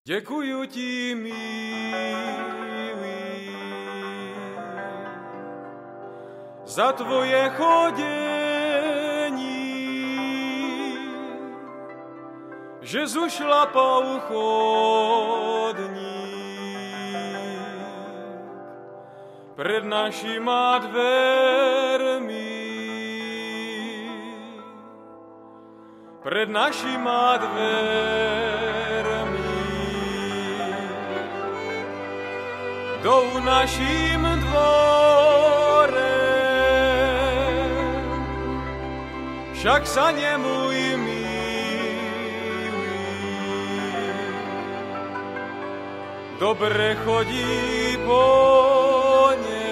Děkuju ti, milý, za tvoje chodění, že zušlapal chodník před našima dvermi, před našima dvermi. Jdou naším dvorem, však sa nemůj milý dobre chodí po něm.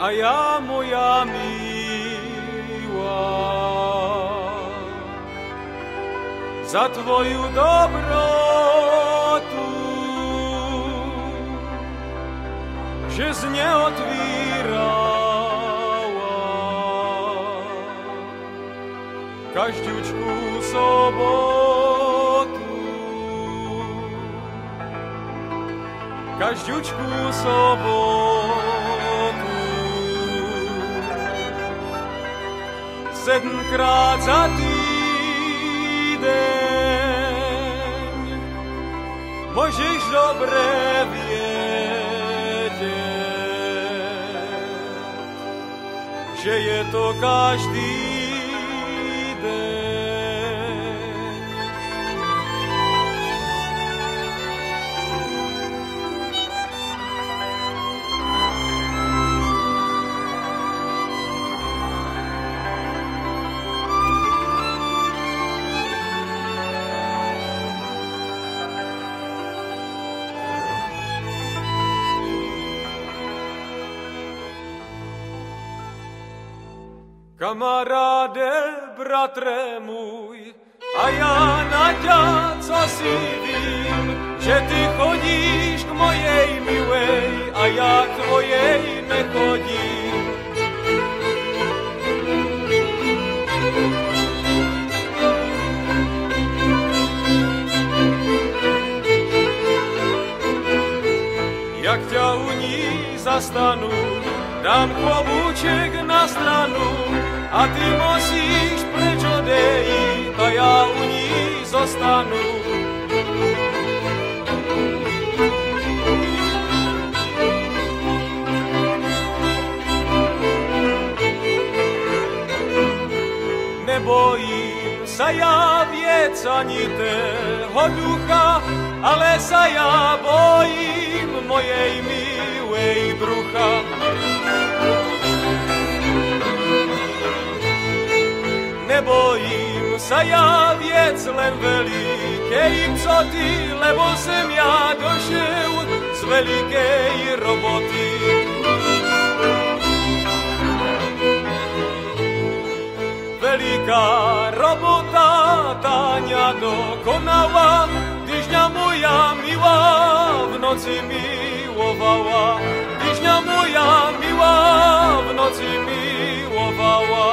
A ja, moja milá, za tvoju dobrotu, že zneotvírala každúčku sobotu, každúčku sobotu. 7-krát za týdeň môžeš dobre vedieť, že je to každý deň. Kamaráde, bratre můj, a já na ťa, co si vím, že ty chodíš k mojej milej a já k tvojej nechodím. Jak ťa u ní zastanu, dám klobúček na stranu a ty musíš preč odejít a ja u ní zostanu. Nebojím sa ja viec ani tého ducha, ale sa ja bojím mojej milej brucha. Nebojím sa ja viec len veľkej psoty, lebo sem ja došiel z veľkej roboty. Veľká robota táňa dokonala, tyžňa moja milá v noci milovala, tyžňa moja milá v noci milovala.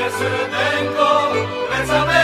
Srdenko, vecame